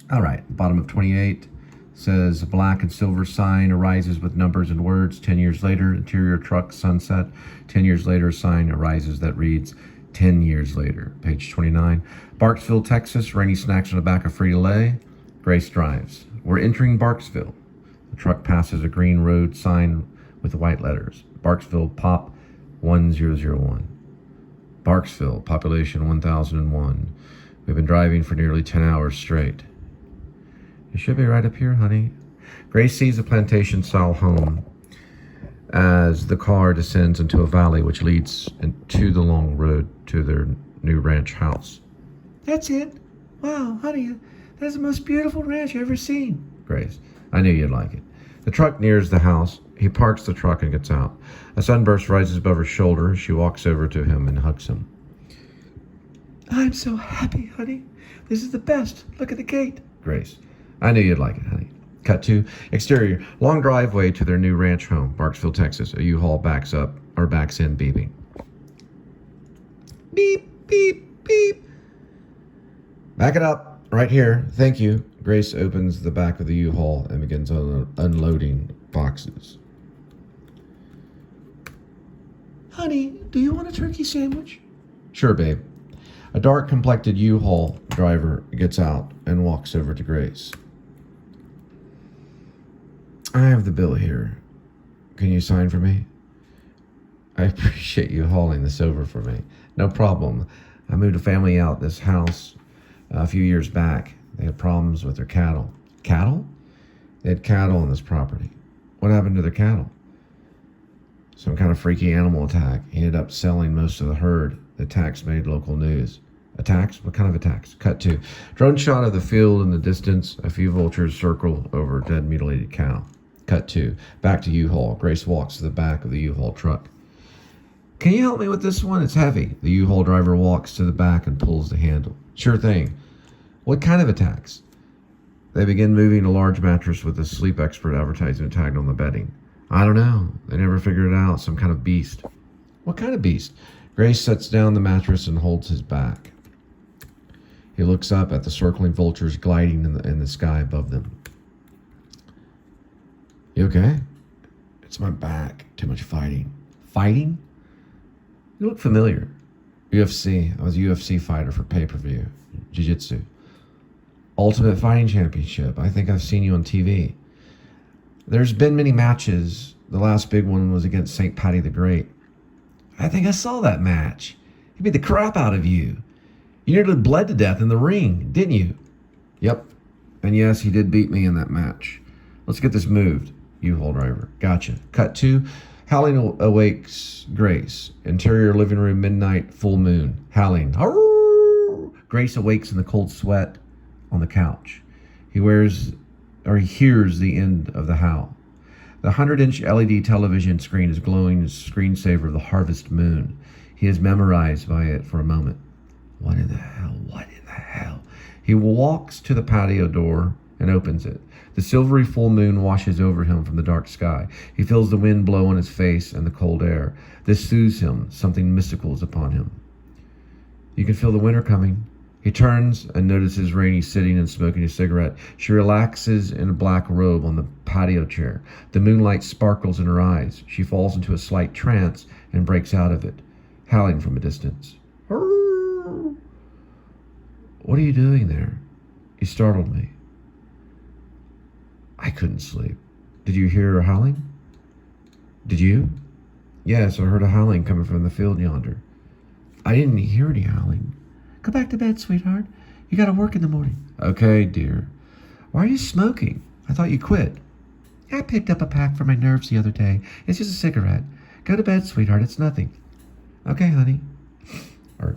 All right, bottom of 28 says a black and silver sign arises with numbers and words. 10 years later, interior truck sunset. 10 years later, a sign arises that reads 10 years later. Page 29. Barksville, Texas, rainy snacks on the back of Frito-Lay. Grace drives. We're entering Barksville. The truck passes a green road sign with white letters. Barksville, Pop 1001. Barksville, population 1001. We've been driving for nearly 10 hours straight. You should be right up here, honey. Grace sees a plantation-style home as the car descends into a valley which leads into the long road to their new ranch house. That's it? Wow, honey, that's the most beautiful ranch I've ever seen. Grace, I knew you'd like it. The truck nears the house. He parks the truck and gets out. A sunburst rises above her shoulder. She walks over to him and hugs him. I'm so happy, honey. This is the best. Look at the gate. Grace, I knew you'd like it, honey. Cut to exterior. Long driveway to their new ranch home, Barksville, Texas. A U-Haul backs in, beeping. Beep, beep, beep. Back it up. Right here. Thank you. Grace opens the back of the U-Haul and begins unloading boxes. Honey, do you want a turkey sandwich? Sure, babe. A dark-complected U-Haul driver gets out and walks over to Grace. I have the bill here. Can you sign for me? I appreciate you hauling this over for me. No problem. I moved a family out this house a few years back. They had problems with their cattle. Cattle? They had cattle on this property. What happened to their cattle? Some kind of freaky animal attack. He ended up selling most of the herd. The attacks made local news. Attacks? What kind of attacks? Cut to drone shot of the field in the distance. A few vultures circle over a dead, mutilated cow. Cut to back to U-Haul. Grace walks to the back of the U-Haul truck. Can you help me with this one? It's heavy. The U-Haul driver walks to the back and pulls the handle. Sure thing. What kind of attacks? They begin moving a large mattress with a sleep expert advertisement tagged on the bedding. I don't know. They never figured it out. Some kind of beast. What kind of beast? Grace sets down the mattress and holds his back. He looks up at the circling vultures gliding in the sky above them. You okay? It's my back. Too much fighting. Fighting? You look familiar. UFC. I was a UFC fighter for pay-per-view. Jiu-jitsu. Ultimate Fighting Championship. I think I've seen you on TV. There's been many matches. The last big one was against St. Patty the Great. I think I saw that match. He beat the crap out of you. You nearly bled to death in the ring, didn't you? Yep. And yes, he did beat me in that match. Let's get this moved. U-Haul driver. Gotcha. Cut to howling awakes Grace. Interior living room, midnight, full moon. Howling. Arrgh! Grace awakes in the cold sweat on the couch. He hears the end of the howl. The 100-inch LED television screen is glowing as screensaver of the harvest moon. He is memorized by it for a moment. What in the hell? What in the hell? He walks to the patio door and opens it. The silvery full moon washes over him from the dark sky. He feels the wind blow on his face and the cold air. This soothes him. Something mystical is upon him. You can feel the winter coming. He turns and notices Rainey sitting and smoking a cigarette. She relaxes in a black robe on the patio chair. The moonlight sparkles in her eyes. She falls into a slight trance and breaks out of it, howling from a distance. What are you doing there? You startled me. I couldn't sleep. Did you hear her howling? Did you? Yes, I heard a howling coming from the field yonder. I didn't hear any howling. Go back to bed, sweetheart. You gotta work in the morning. Okay, dear. Why are you smoking? I thought you quit. I picked up a pack for my nerves the other day. It's just a cigarette. Go to bed, sweetheart. It's nothing. Okay, honey.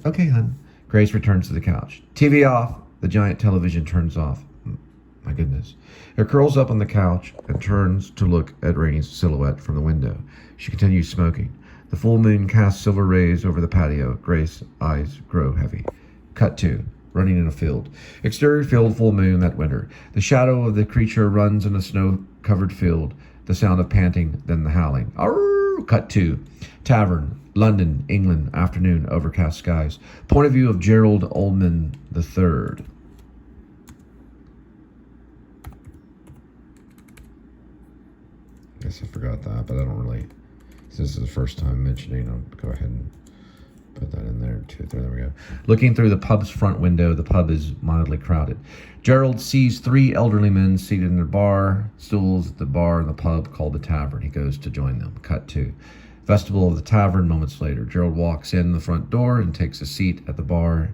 Okay, hon. Grace returns to the couch. TV off. The giant television turns off. My goodness. It curls up on the couch and turns to look at Rainey's silhouette from the window. She continues smoking. The full moon casts silver rays over the patio. Grace's eyes grow heavy. Cut to running in a field. Exterior field, full moon that winter. The shadow of the creature runs in a snow-covered field. The sound of panting, then the howling. Arrgh! Cut to tavern, London, England, afternoon, overcast skies. Point of view of Gerald Ullman III. guess I forgot that, but I don't really. This is the first time mentioning. I'll go ahead and put that in there too. There we go. Looking through the pub's front window, the pub is mildly crowded. Gerald sees 3 elderly men seated in their bar stools at the bar in the pub called the Tavern. He goes to join them. Cut 2. Vestibule of the Tavern. Moments later, Gerald walks in the front door and takes a seat at the bar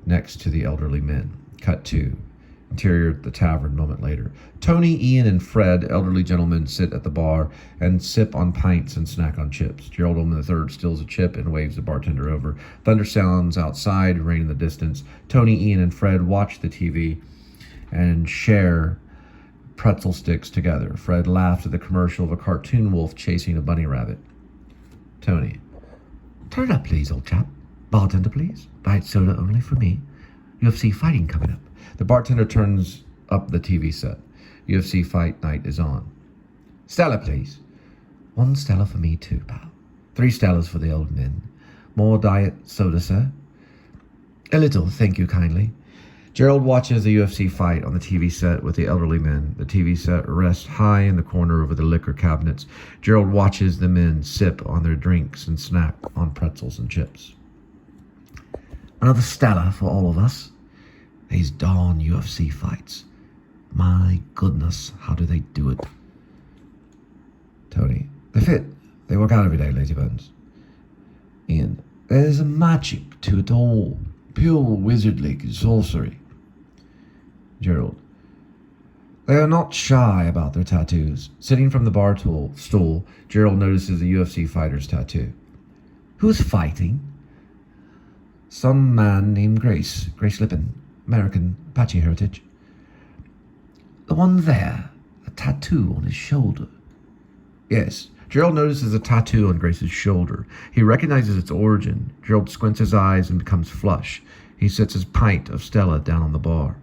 next to the elderly men. Cut 2. Interior at the Tavern. Moment later, Tony, Ian, and Fred, elderly gentlemen, sit at the bar and sip on pints and snack on chips. Gerald Ullman III steals a chip and waves the bartender over. Thunder sounds outside, rain in the distance. Tony, Ian, and Fred watch the TV and share pretzel sticks together. Fred laughed at the commercial of a cartoon wolf chasing a bunny rabbit. Tony: turn it up, please, old chap. Bartender, please. Diet soda only for me. UFC fighting coming up. The bartender turns up the TV set. UFC fight night is on. Stella, please. 1 Stella for me too, pal. 3 Stellas for the old men. More diet soda, sir? A little, thank you kindly. Gerald watches the UFC fight on the TV set with the elderly men. The TV set rests high in the corner over the liquor cabinets. Gerald watches the men sip on their drinks and snack on pretzels and chips. Another Stella for all of us. These darn UFC fights. My goodness, how do they do it? Tony: they fit. They work out every day, lazybones. Ian: there's a magic to it all. Pure wizardly sorcery. Gerald: they are not shy about their tattoos. Sitting from the bar stool, Gerald notices a UFC fighter's tattoo. Who's fighting? Some man named Grace Lippin. American, Apache heritage. The one there, a tattoo on his shoulder. Yes, Gerald notices a tattoo on Grace's shoulder. He recognizes its origin. Gerald squints his eyes and becomes flush. He sets his pint of Stella down on the bar.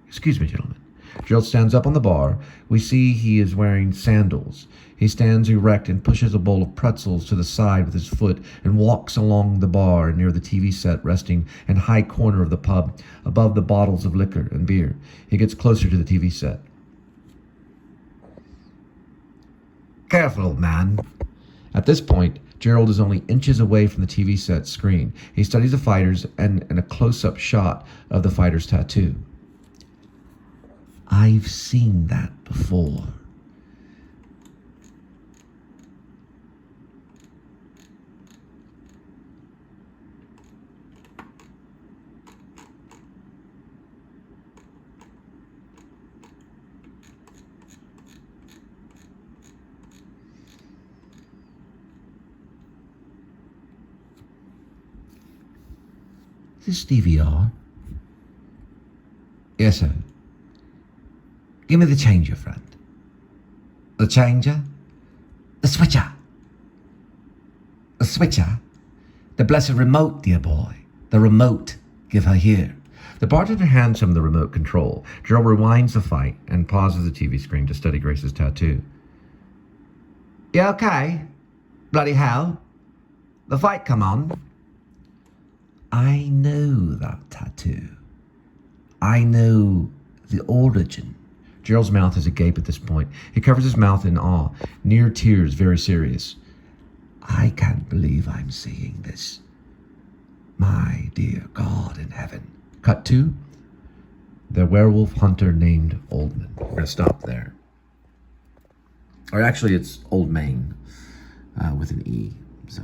Excuse me, gentlemen. Gerald stands up on the bar. We see he is wearing sandals. He stands erect and pushes a bowl of pretzels to the side with his foot and walks along the bar near the TV set, resting in a high corner of the pub above the bottles of liquor and beer. He gets closer to the TV set. Careful, old man. At this point, Gerald is only inches away from the TV set screen. He studies the fighters and a close-up shot of the fighter's tattoo. I've seen that before. Is this DVR? Yes, sir. Give me the changer, friend. The changer? The switcher. The switcher? The blessed remote, dear boy. The remote. Give her here. The bartender hands him the remote control. Gerald rewinds the fight and pauses the TV screen to study Grace's tattoo. You okay? Bloody hell. The fight come on. I know that tattoo. I know the origin. Gerald's mouth is agape at this point. He covers his mouth in awe, near tears, very serious. I can't believe I'm seeing this. My dear God in heaven. Cut 2. The werewolf hunter named Oldman. We're going to stop there. Or actually, it's Old Main with an E. So...